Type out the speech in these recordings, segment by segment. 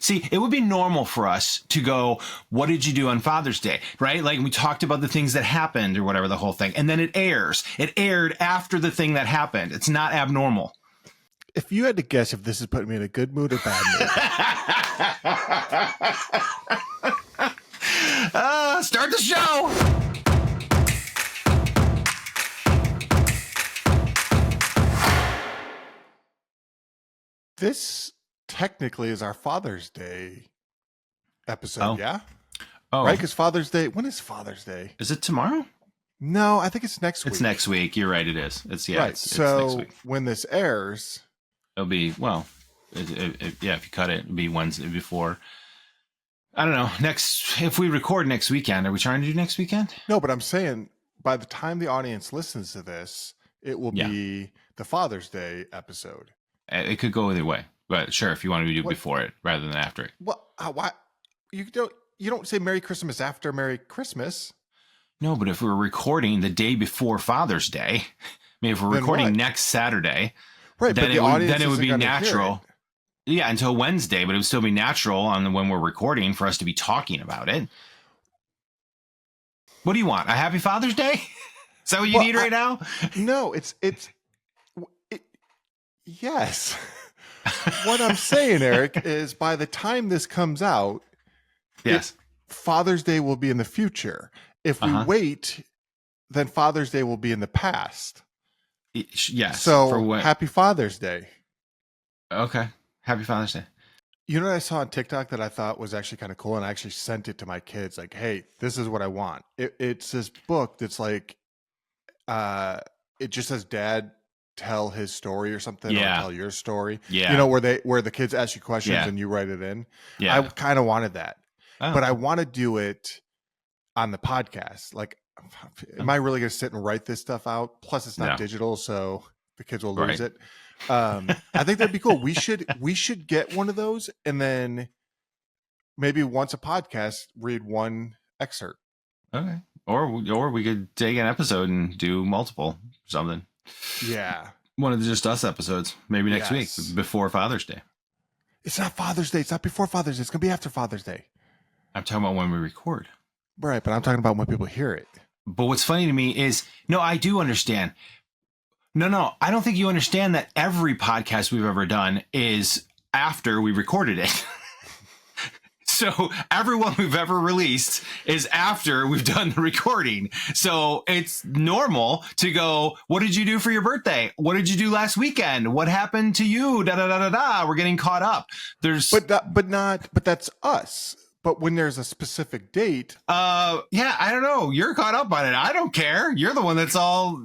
See, it would be normal for us to go, what did you do on Father's Day? Right? Like we talked about the things that happened or whatever, the whole thing. And then it airs. It aired after the thing that happened. It's not abnormal. If you had to guess if this is putting me in a good mood or bad mood. Start the show. This technically is our Father's Day episode, Oh. yeah? Oh, Right? Because Father's Day, when is Father's Day? is it tomorrow? No, I think it's next week. It's next week. You're right. It is. It's Right. It's So next week. when this airs, It'll be, well, yeah, if you cut it, it'll be Wednesday before. I don't know. If we record next weekend, are we trying to do next weekend? no, but I'm saying by the time the audience listens to this, it will be the Father's Day episode. It could go either way, but sure, if you want to do it What? before it rather than after it. Well, why you don't say Merry Christmas after Merry Christmas. No, but if we're recording the day before Father's Day, I mean, if we're Then recording what? next Saturday, Right, then but the it would, audience then it would isn't be gonna hear natural. it. Yeah, until Wednesday, but it would still be natural on when we're recording for us to be talking about it. What do you want? A happy Father's Day? Is that what you need right now? No, it's yes. What I'm saying, Eric, is by the time this comes out, Yes. Father's Day will be in the future. If we wait, then Father's Day will be in the past. Yes. So for what? happy Father's Day. Okay. Happy Father's Day. You know what I saw on TikTok that I thought was actually kind of cool, and I actually sent it to my kids. Like, hey, this is what I want. It's this book that's like, it just says, "Dad, tell his story" or something. Yeah. Or tell your story. Yeah. You know, where the kids ask you questions Yeah. and you write it in. Yeah. I kind of wanted that, Oh. but I want to do it on the podcast. Like, am I really going to sit and write this stuff out? Plus, it's not No. digital, so the kids will lose Right. it. I think that'd be cool. We should get one of those, and then maybe once a podcast, read one excerpt. Okay. Or we could take an episode and do multiple or something. Yeah, One of the Just Us episodes, maybe next Yes. week before Father's Day. it's not Father's Day. It's not before Father's Day. It's gonna be after Father's Day. I'm talking about when we record. Right, but I'm talking about when people hear it. But what's funny to me is, no, I do understand. No, I don't think you understand that every podcast we've ever done is after we recorded it. So everyone we've ever released is after we've done the recording. So it's normal to go, what did you do for your birthday? What did you do last weekend? What happened to you? Da da da da da. We're getting caught up. But that's us. But when there's a specific date, Yeah, I don't know. You're caught up on it. I don't care. You're the one that's all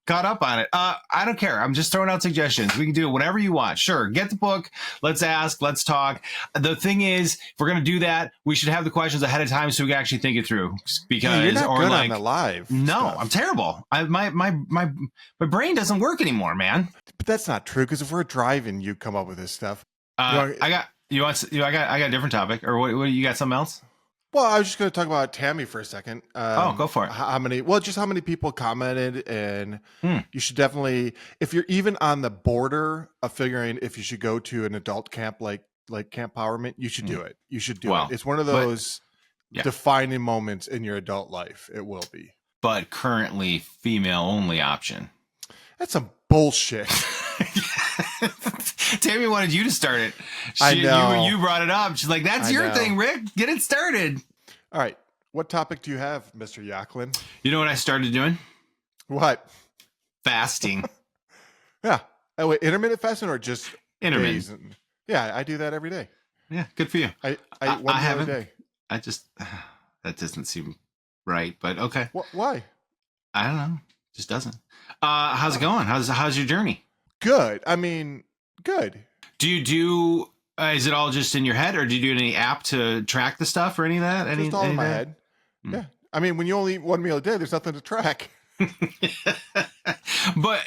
caught up on it. I don't care. I'm just throwing out suggestions. We can do whatever you want. Sure. Get the book. Let's ask. Let's talk. The thing is, if we're going to do that, we should have the questions ahead of time so we can actually think it through. Because, you're not or good like, on the live. no, stuff. I'm terrible. My brain doesn't work anymore, man. But that's not true. Because if we're driving, you come up with this stuff. I got a different topic, or what you got something else? Well, I was just going to talk about Tammy for a second. Go for it. How many people commented, and you should definitely, if you're even on the border of figuring if you should go to an adult camp like Camp Powerment, you should do it. You should do it. It's one of those defining moments in your adult life. It will be. But currently female only option. That's some bullshit. Tammy wanted you to start it. I know. You brought it up. She's like, that's your thing, Rick. Get it started. All right. What topic do you have, Mr. Yacklin? You know what I started doing? What? Fasting. Yeah. Oh, wait, intermittent fasting or just Intermittent. days? Yeah, I do that every day. Yeah, good for you. I eat one meal a day. I just, that doesn't seem right, but okay. Why? I don't know. Just doesn't. How's it going? How's your journey? Good. I mean, good. Do you do, is it all just in your head, or do you do any app to track the stuff or any of that? Just all in my head. Yeah. I mean, when you only eat one meal a day, there's nothing to track. But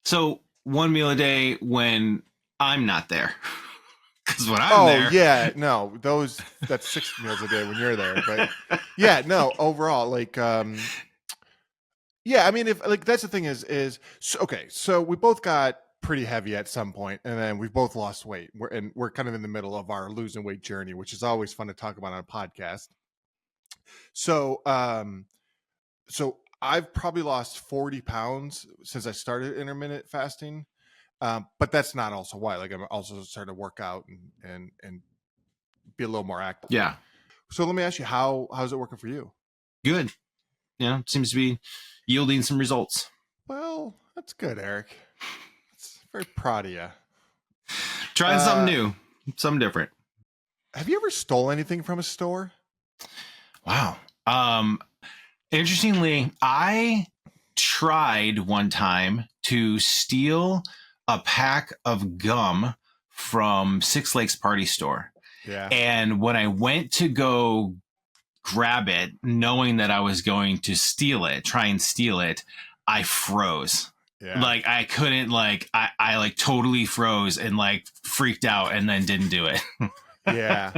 so one meal a day when I'm not there. Because when I'm there. Oh, yeah. No, that's 6 meals a day when you're there. But yeah, no, overall, like, yeah, I mean, if like, that's the thing is, so we both got pretty heavy at some point, and then we've both lost weight. We're kind of in the middle of our losing weight journey, which is always fun to talk about on a podcast. So, so I've probably lost 40 pounds since I started intermittent fasting. But that's not also why. Like, I'm also starting to work out and be a little more active. Yeah. So let me ask you, how's it working for you? Good. Yeah, seems to be yielding some results. Well, that's good, Eric. It's very proud of you. Trying something new, something different. Have you ever stole anything from a store? Wow. Interestingly, I tried one time to steal a pack of gum from Six Lakes Party Store. Yeah. And when I went to go grab it, knowing that I was going to try and steal it, I froze. Yeah. Like I couldn't, like I like totally froze and like freaked out and then didn't do it. Yeah.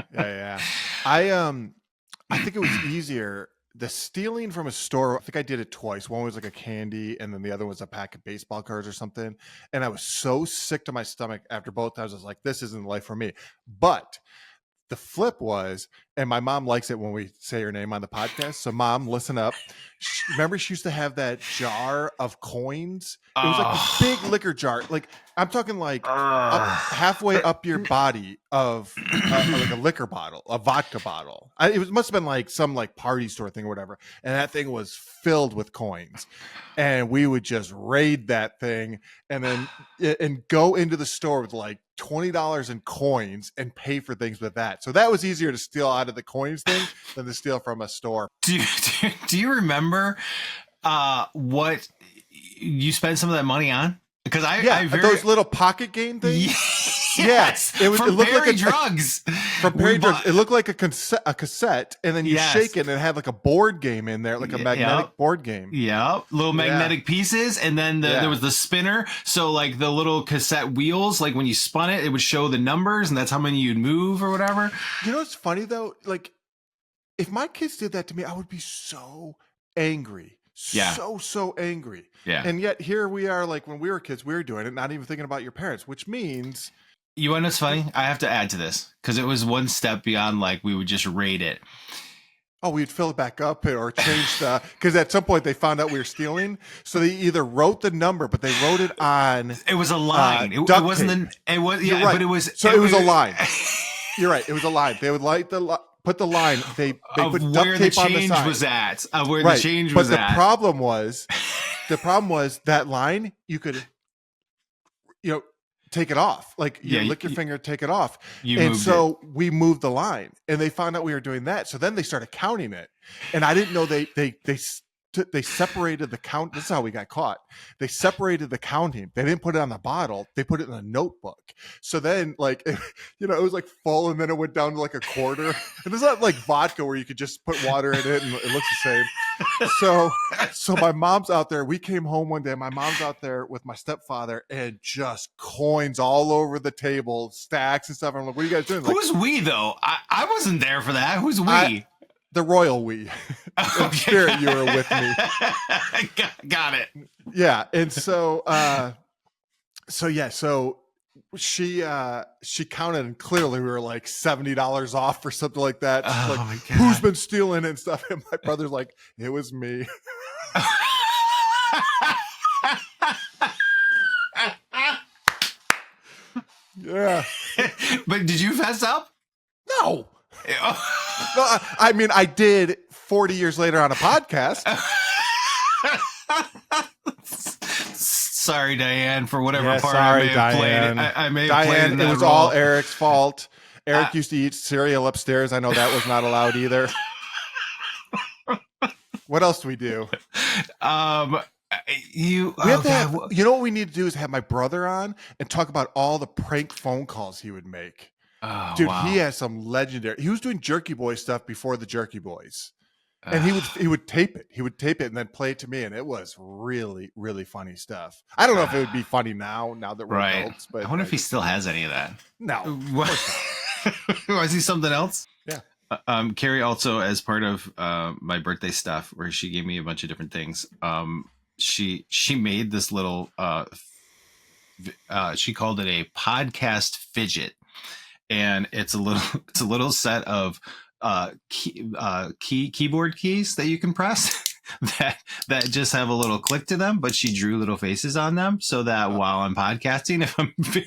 I think it was easier. The stealing from a store, I think I did it twice. One was like a candy, and then the other was a pack of baseball cards or something. And I was so sick to my stomach after both times. I was like, this isn't life for me. But the flip was, and my mom likes it when we say her name on the podcast. So, Mom, listen up. Remember, she used to have that jar of coins? It was like a big liquor jar. Like, I'm talking like halfway up your body of like a liquor bottle, a vodka bottle. It must have been like some like party store thing or whatever. And that thing was filled with coins. And we would just raid that thing and then go into the store with like $20 in coins and pay for things with that. So that was easier to steal out of the coins thing than to steal from a store. Do you remember what you spent some of that money on? Because those little pocket game things. Yes, it looked like drugs. From Perry Drugs, it looked like a cassette, and then you shake it, and it had like a board game in there, like a magnetic board game. Yeah, little magnetic pieces, and then there was the spinner. So like the little cassette wheels, like when you spun it, it would show the numbers, and that's how many you'd move or whatever. You know what's funny though? Like, if my kids did that to me, I would be so angry. So angry. Yeah. And yet here we are, like when we were kids, we were doing it, not even thinking about your parents, which means. You want to know what's funny? I have to add to this because it was one step beyond like we would just rate it. Oh, we'd fill it back up or change because at some point they found out we were stealing. So they either wrote the number, but they wrote it on. It was a line. It wasn't. It was. Yeah, right. But it was. So it was a line. You're right. It was a line. They would put the line. They put duct tape on the side. Was at where the change was at. But the problem was that line you could, take it off. Like you lick your finger, take it off. We moved the line, and they found out we were doing that. So then they started counting it, and I didn't know they separated the count. This is how we got caught. They separated the counting. They didn't put it on the bottle. They put it in a notebook. So then, like, it was like full, and then it went down to like a quarter. And it's not like vodka where you could just put water in it and it looks the same. So my mom's out there. We came home one day. My mom's out there with my stepfather, and just coins all over the table, stacks and stuff. I'm like, what are you guys doing? Like, who's we though? I wasn't there for that. Who's we? The royal we. In spirit, you were with me. Got it. Yeah, and so she counted, and clearly we were like $70 off or something like that. Oh, like, my God. Who's been stealing and stuff? And my brother's like, it was me. Yeah. But did you fess up? No. Well, I mean, I did 40 years later on a podcast. Sorry, Diane, for whatever part I may have played. I may have played in that it was role. all Eric's fault. Eric used to eat cereal upstairs. I know that was not allowed either. What else do we do? You know what we need to do is have my brother on and talk about all the prank phone calls he would make. Oh, dude, wow. He has some legendary. He was doing Jerky Boy stuff before the Jerky Boys, and he would tape it. He would tape it and then play it to me, and it was really, really funny stuff. I don't know if it would be funny now that we're adults, but I wonder if he still has any of that. No. Was he something else? Yeah. Carrie also, as part of my birthday stuff, where she gave me a bunch of different things. She made this little she called it a podcast fidget, and it's a little set of keyboard keys that you can press that just have a little click to them, but she drew little faces on them so that while I'm podcasting,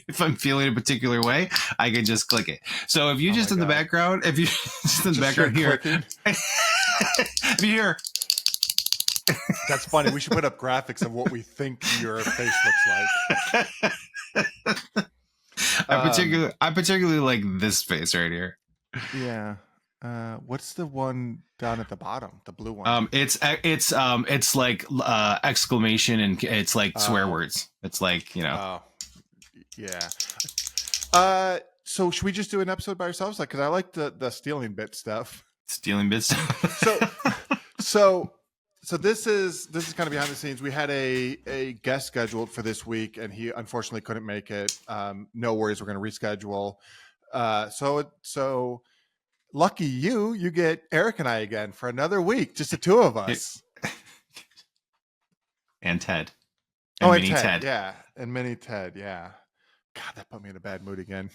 if I'm feeling a particular way, I can just click it. So if you the background, if you just in the background here, if you hear. That's funny. We should put up graphics of what we think your face looks like. I particularly like this face right here. Yeah. What's the one down at the bottom? The blue one. It's like exclamation, and it's like swear words. It's like, yeah. So should we just do an episode by ourselves? Like, because I like the stealing bit stuff. Stealing bit stuff. So this is kind of behind the scenes. We had a guest scheduled for this week, and he unfortunately couldn't make it. No worries, we're going to reschedule. So lucky you get Eric and I again for another week, just the two of us. And Ted. And Mini Ted. Yeah, and Mini Ted. Yeah. God, that put me in a bad mood again.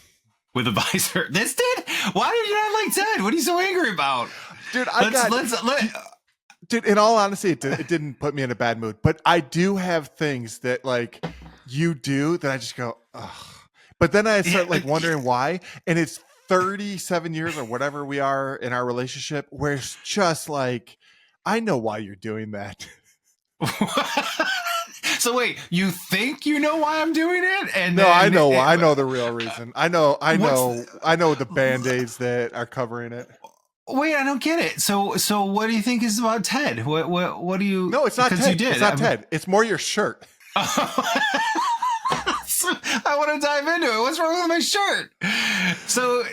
With a visor. This did? Why did you not like Ted? What are you so angry about? Dude, Dude, in all honesty, it didn't put me in a bad mood. But I do have things that like you do that I just go, ugh. But then I start like wondering why. And it's 37 years or whatever we are in our relationship, where it's just like, I know why you're doing that. So wait, you think you know why I'm doing it? And no, I know why. I know the real reason. I know the Band-Aids that are covering it. Wait, I don't get it. So what do you think is about Ted? What do you? No, it's not Ted. You did. It's not Ted. It's more your shirt. I want to dive into it. What's wrong with my shirt? So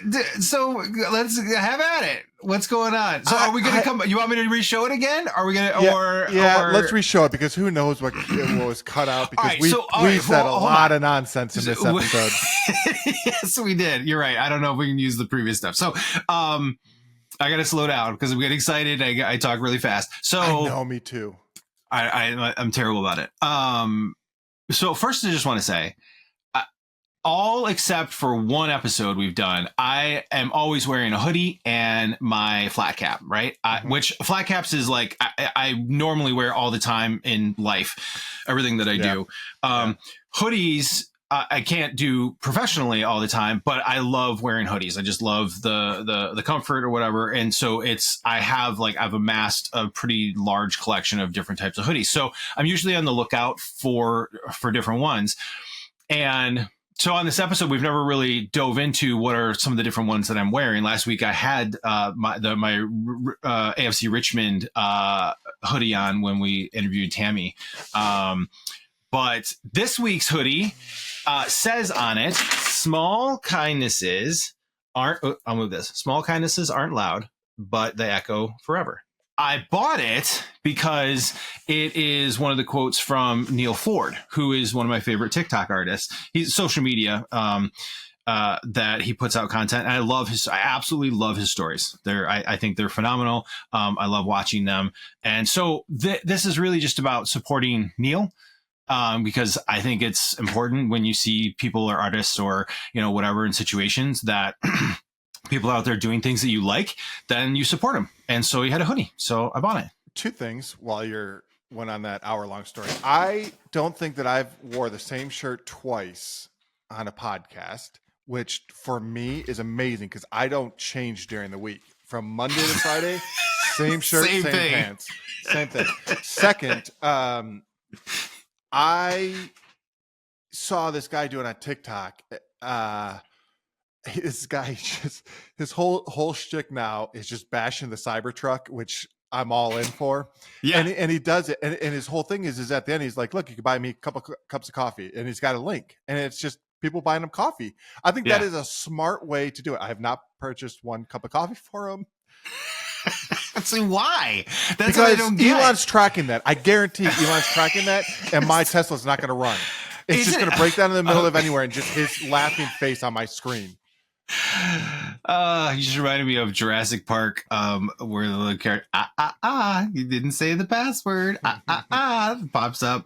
let's have at it. What's going on? So are we going to come? You want me to re-show it again? Are we going to? Yeah, let's re-show it because who knows what was cut out because we said a lot of nonsense in this episode. Yes, we did. You're right. I don't know if we can use the previous stuff. So, I got to slow down because I'm getting excited. I talk really fast. So I know, me too. I'm terrible about it. So first I just want to say, all except for one episode we've done, I am always wearing a hoodie and my flat cap, right? Which flat caps is like, I normally wear all the time in life, everything that I do. Hoodies, I can't do professionally all the time, but I love wearing hoodies. I just love the comfort or whatever. And so I've amassed a pretty large collection of different types of hoodies. So I'm usually on the lookout for different ones. And so on this episode, we've never really dove into what are some of the different ones that I'm wearing. Last week I had my AFC Richmond hoodie on when we interviewed Tammy. But this week's hoodie says on it, small kindnesses aren't loud, but they echo forever. I bought it because it is one of the quotes from Neil Ford, who is one of my favorite TikTok artists. He's social media that he puts out content. And I absolutely love his stories. I think they're phenomenal. I love watching them. And so this is really just about supporting Neil. Because I think it's important when you see people or artists or, whatever in situations that people out there doing things that you like, then you support them. And so he had a hoodie. So I bought it. Two things while went on that hour-long story. I don't think that I've wore the same shirt twice on a podcast, which for me is amazing because I don't change during the week. From Monday to Friday, same shirt, same pants, same thing. Second, I saw this guy doing on TikTok. This guy his whole shtick now is just bashing the Cybertruck, which I'm all in for. Yeah, and he does it, and his whole thing is at the end he's like, "Look, you can buy me a couple cups of coffee," and he's got a link, and it's just people buying him coffee. I think that is a smart way to do it. I have not purchased one cup of coffee for him. See why? That's because I don't get. Elon's tracking that. I guarantee Elon's tracking that, and my Tesla's not going to run. It's just going to break down in the middle of anywhere, and just his laughing face on my screen. You just reminded me of Jurassic Park, where the little character you didn't say the password pops up.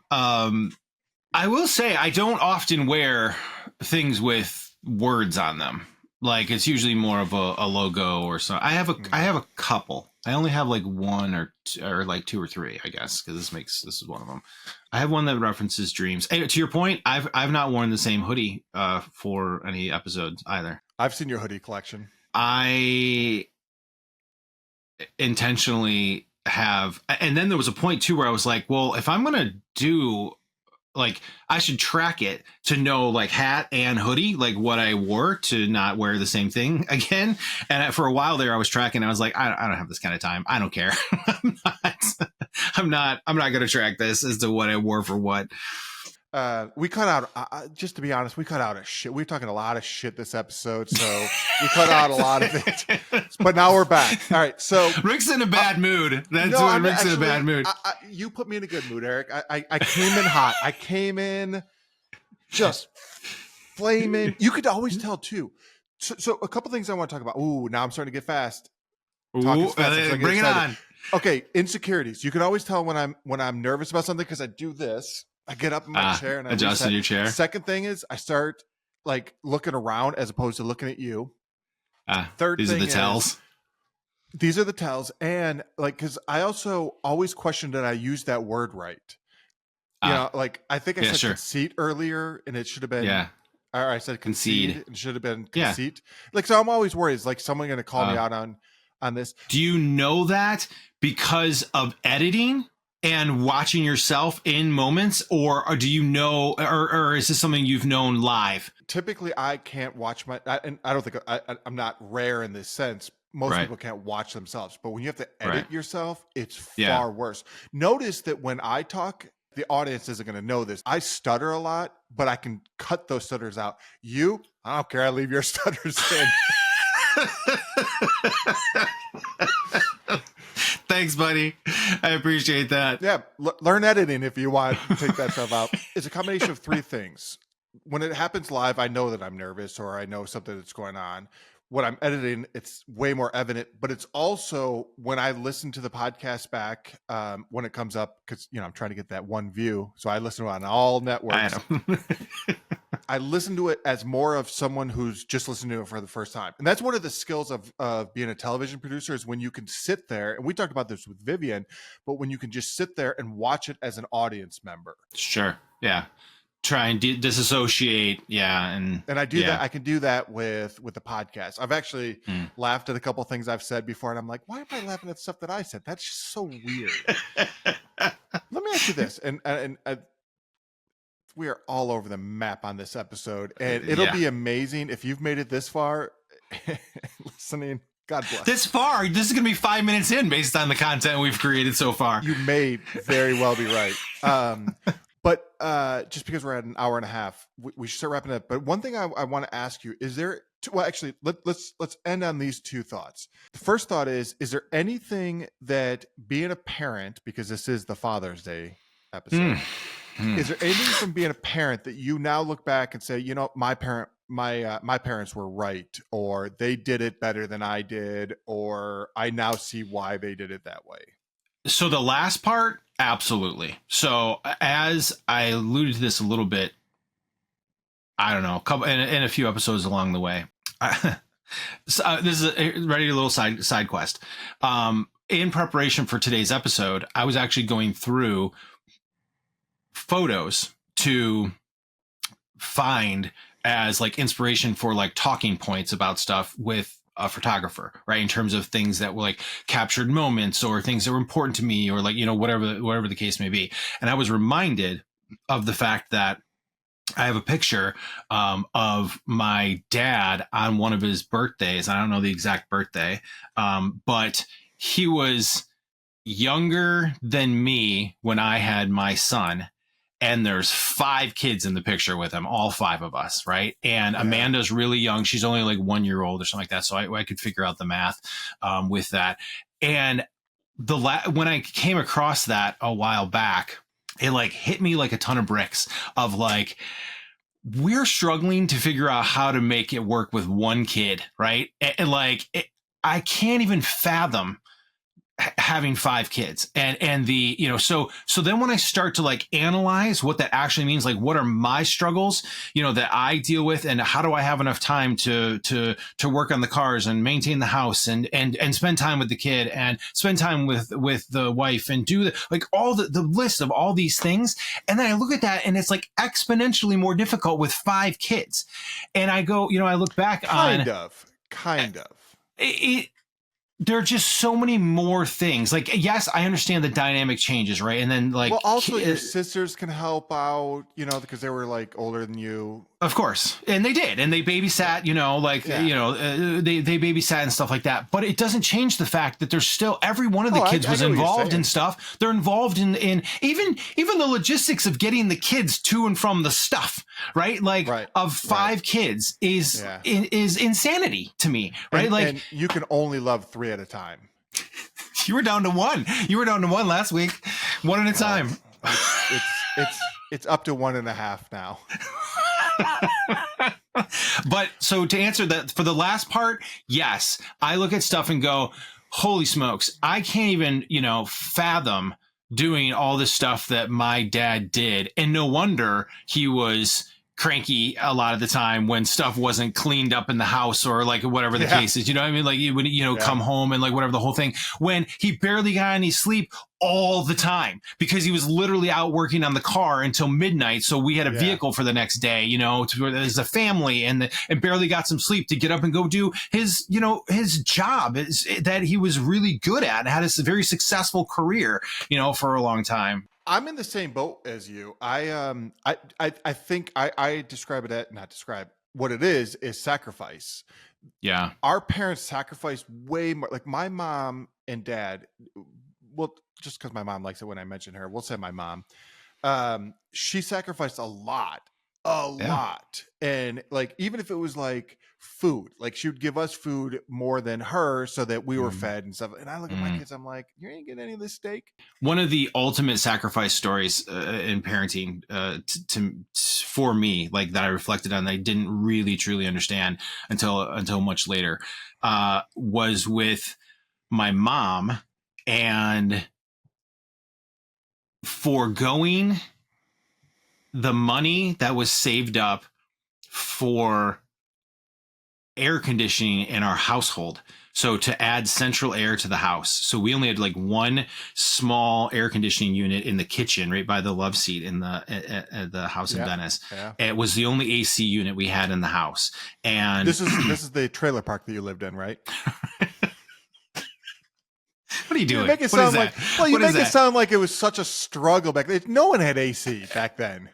I will say I don't often wear things with words on them. Like it's usually more of a logo or something. I have a couple. I only have like one or like two or three, I guess, because this is one of them. I have one that references dreams. Hey, to your point, I've not worn the same hoodie for any episodes either. I've seen your hoodie collection. I intentionally have, and then there was a point too where I was like, well, if I'm gonna do, like, I should track it to know, like, hat and hoodie, like what I wore, to not wear the same thing again. And for a while there, I was tracking. I was like, I don't have this kind of time. I don't care. I'm not going to track this as to what I wore for what. We cut out, just to be honest, we cut out a shit. We're talking a lot of shit this episode, so we cut out a lot of it. But now we're back. All right, so Rick's in a bad mood. That's when Rick's in a bad mood. You put me in a good mood, Eric. I came in hot. I came in just flaming. You could always tell too. So a couple things I want to talk about. Ooh, now I'm starting to get fast. Ooh, bring it on. Okay, insecurities. You can always tell when I'm nervous about something because I do this. I get up in my chair and I adjust in your chair. Second thing is I start like looking around as opposed to looking at you. Third these thing are the tells. These are the tells. And like, because I also always question that I use that word right. You know, like I think I said conceit earlier and it should have been. Yeah. Or I said concede. It should have been conceit. Yeah. Like, so I'm always worried. Is like someone going to call me out on this. Do you know that because of editing and watching yourself in moments, or do you know, or is this something you've known live? Typically, I can't watch and I don't think I'm not rare in this sense. Most people can't watch themselves, but when you have to edit yourself, it's far worse. Notice that when I talk, the audience isn't going to know this. I stutter a lot, but I can cut those stutters out. I don't care. I leave your stutters in. Thanks, buddy. I appreciate that. Yeah. Learn editing if you want to take that stuff out. It's a combination of three things. When it happens live, I know that I'm nervous or I know something that's going on. When I'm editing, it's way more evident, but it's also when I listen to the podcast back, when it comes up, because, I'm trying to get that one view. So I listen to it on all networks. I listen to it as more of someone who's just listening to it for the first time. And that's one of the skills of being a television producer, is when you can sit there, and we talked about this with Vivian, but when you can just sit there and watch it as an audience member. Sure. Yeah. Try and disassociate. Yeah. And I do that. I can do that with the podcast. I've actually laughed at a couple of things I've said before, and I'm like, why am I laughing at stuff that I said? That's just so weird. Let me ask you this. And we are all over the map on this episode, and it'll be amazing if you've made it this far listening. God bless. This far, this is going to be 5 minutes in based on the content we've created so far. You may very well be right. But just because we're at an hour and a half, we should start wrapping up. But one thing I want to ask you, is there, well, actually, let's end on these two thoughts. The first thought is there anything that being a parent, because this is the Father's Day episode, is there anything from being a parent that you now look back and say, my parents were right, or they did it better than I did, or I now see why they did it that way? So the last part, absolutely. So as I alluded to this a little bit, I don't know, in a few episodes along the way. So, this is a little side quest. In preparation for today's episode, I was actually going through photos to find as like inspiration for like talking points about stuff with a photographer, right? In terms of things that were like captured moments or things that were important to me, or like, whatever the case may be. And I was reminded of the fact that I have a picture of my dad on one of his birthdays. I don't know the exact birthday, but he was younger than me when I had my son. And there's 5 kids in the picture with him, all 5 of us, right? And Amanda's really young. She's only like 1 year old or something like that. So I could figure out the math with that. And when I came across that a while back, it like hit me like a ton of bricks of like, we're struggling to figure out how to make it work with one kid, right? And like, I can't even fathom having 5 kids and the, you know, so then when I start to like analyze what that actually means, like what are my struggles, you know, that I deal with, and how do I have enough time to work on the cars and maintain the house and spend time with the kid and spend time with the wife and do like all the list of all these things. And then I look at that and it's like exponentially more difficult with 5 kids. And I go, you know, I look back kind of it, there are just so many more things. Like, yes, I understand the dynamic changes, right? And then like, well, also your sisters can help out, you know, because they were like older than you. Of course. And they did. And they babysat, you know, like, you know, they babysat and stuff like that. But it doesn't change the fact that there's still, every one of the kids was involved in stuff. They're involved in even the logistics of getting the kids to and from the stuff, right? Like of 5 kids is insanity to me, right? And you can only love 3 at a time. You were down to 1. You were down to 1 last week. 1 at a time. It's up to 1.5 now. But so to answer that, for the last part, yes, I look at stuff and go, holy smokes, I can't even, you know, fathom doing all this stuff that my dad did. And no wonder he was cranky a lot of the time when stuff wasn't cleaned up in the house or like whatever the case is, you know what I mean? Like he would, you know, come home and like whatever the whole thing, when he barely got any sleep all the time because he was literally out working on the car until midnight. So we had a vehicle for the next day, you know, as a family, and barely got some sleep to get up and go do his, you know, his job that he was really good at and had a very successful career, you know, for a long time. I'm in the same boat as you. I think I describe it at, not describe, what it is sacrifice. Yeah. Our parents sacrificed way more. Like my mom and dad, well, just because my mom likes it when I mention her, we'll say my mom. She sacrificed a lot. And like, even if it was like food, like she would give us food more than her so that we were fed and stuff. And I look at my kids, I'm like, you ain't getting any of this steak. One of the ultimate sacrifice stories in parenting for me, like that I reflected on, that I didn't really truly understand until much later, was with my mom and foregoing the money that was saved up for air conditioning in our household. So to add central air to the house. So we only had like one small air conditioning unit in the kitchen, right by the love seat in the house in Venice. Yeah. It was the only AC unit we had in the house. And this is the trailer park that you lived in, right? What are you doing? You make it sound like, you make it sound like it was such a struggle back then. No one had AC back then.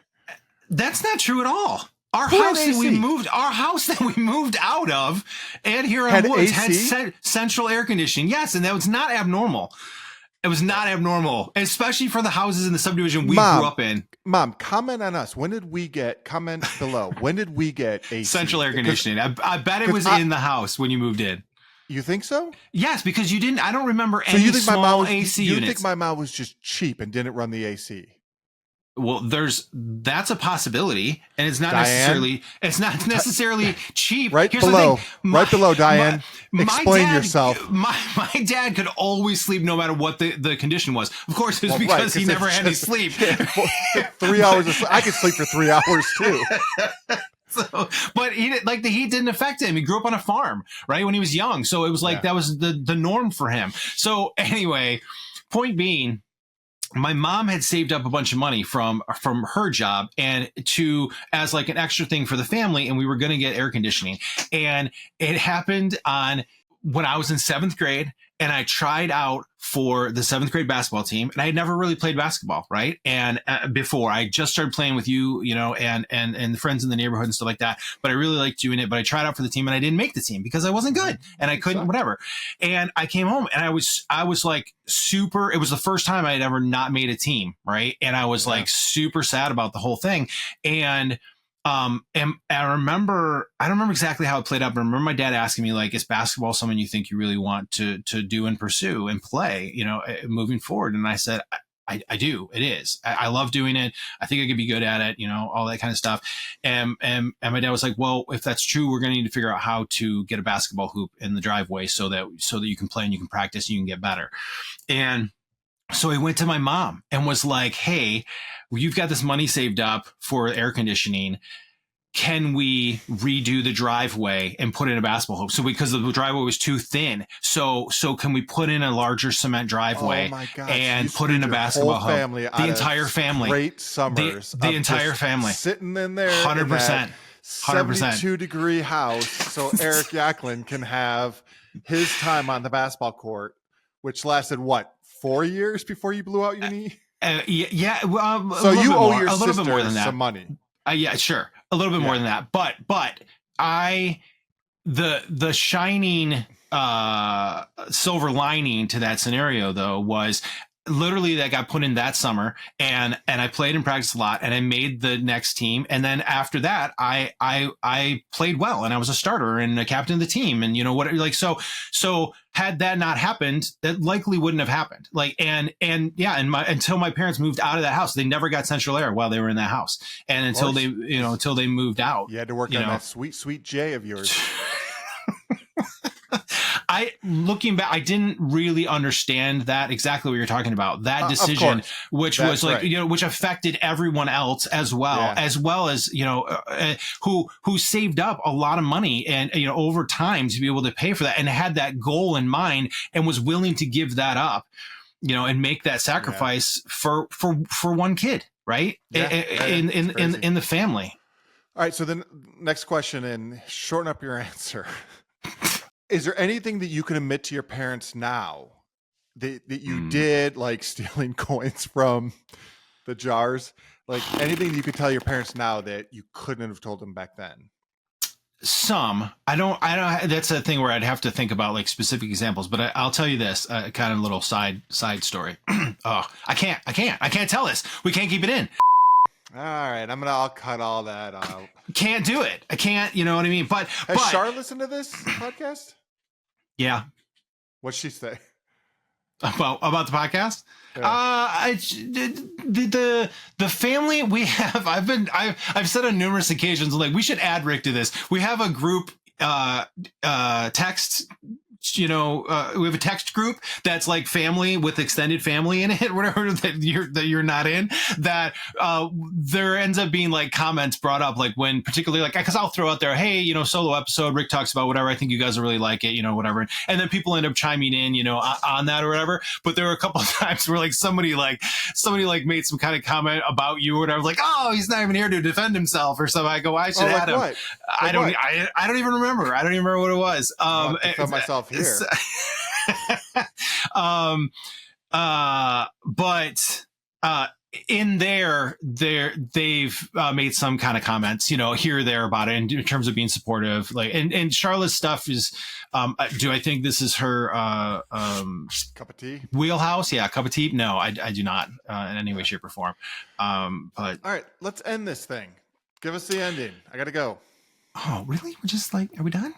That's not true at all. Our house that we moved out of, and here on Woods, had central air conditioning. Yes, and that was not abnormal. It was not abnormal, especially for the houses in the subdivision we grew up in. Mom, comment on us. Comment below. When did we get AC? Central air conditioning. I bet it was in the house when you moved in. You think so? Yes, because you didn't. I don't remember any small AC units. You think my mom was just cheap and didn't run the AC? Well, that's a possibility, and it's not necessarily cheap. Right below, Diane. Explain yourself. My dad could always sleep no matter what the condition was. Of course, it's because he never had any sleep. 3 hours of sleep. I could sleep for 3 hours too. So, but the heat didn't affect him. He grew up on a farm, right, when he was young. So it was like that was the norm for him. So anyway, point being, my mom had saved up a bunch of money from her job and as like an extra thing for the family, and we were going to get air conditioning. And it happened when I was in 7th grade, and I tried out for the 7th grade basketball team, and I had never really played basketball, right? And before I just started playing with you, you know, and the friends in the neighborhood and stuff like that. But I really liked doing it. But I tried out for the team, and I didn't make the team because I wasn't good and I couldn't, whatever. And I came home, and I was like super. It was the first time I had ever not made a team, right? And I was like super sad about the whole thing. And I don't remember exactly how it played out, but I remember my dad asking me, like, is basketball something you think you really want to do and pursue and play, you know, moving forward? And I said, I do. It is. I love doing it. I think I could be good at it, all that kind of stuff. And my dad was like, well, if that's true, we're going to need to figure out how to get a basketball hoop in the driveway so that you can play and you can practice and you can get better. And so he went to my mom and was like, hey, you've got this money saved up for air conditioning. Can we redo the driveway and put in a basketball hoop? So because the driveway was too thin. So can we put in a larger cement driveway and put in a basketball hoop? The entire family. Great summers. The entire family. Sitting in there. 100%. 72-degree house. So Eric Yacklin can have his time on the basketball court, which lasted, 4 years before you blew out your knee? Yeah. So you owe your sister more than that. some money. Yeah, sure. A little bit more than that. But the shining silver lining to that scenario though was literally that got put in that summer, and I played and practiced a lot, and I made the next team. And then after that, I played well, and I was a starter and a captain of the team, and so had that not happened, that likely wouldn't have happened. Until my parents moved out of that house, they never got central air while they were in that house, and until they moved out, you had to work on that sweet J of yours. Looking back, I didn't really understand that exactly what you're talking about. That decision, which was like, right. Which affected everyone else as well as who saved up a lot of money and over time to be able to pay for that and had that goal in mind and was willing to give that up, and make that sacrifice for one kid, right? In the family. All right. So the next question, and shorten up your answer. Is there anything that you can admit to your parents now that you did, like stealing coins from the jars? Like anything that you could tell your parents now that you couldn't have told them back then? Some. I don't. That's a thing where I'd have to think about like specific examples. But I'll tell you this, kind of little side story. I can't tell this. We can't keep it in. All right, I'll cut all that out. Can't do it. I can't. You know what I mean? But has Char listened to this podcast? Yeah. What'd she say about the podcast? Yeah. The family we have. I've said on numerous occasions, like we should add Rick to this. We have a group text. We have a text group that's like family with extended family in it, whatever that you're not in, that there ends up being like comments brought up, like when particularly like, cause I'll throw out there, hey, solo episode, Rick talks about whatever. I think you guys will really like it, whatever. And then people end up chiming in, on that or whatever. But there were a couple of times where like somebody made some kind of comment about you or whatever, like, oh, he's not even here to defend himself or something. I go, I should add him. What? I don't even remember. I don't even remember what it was. I'll defend myself here. But in they've made some kind of comments, here or there about it in terms of being supportive. Like, and Charlotte's stuff is, do I think this is her cup of tea wheelhouse? Yeah, cup of tea. No, I do not in any way, shape, or form. But all right, let's end this thing. Give us the ending. I gotta go. Oh, really? We're just like, are we done?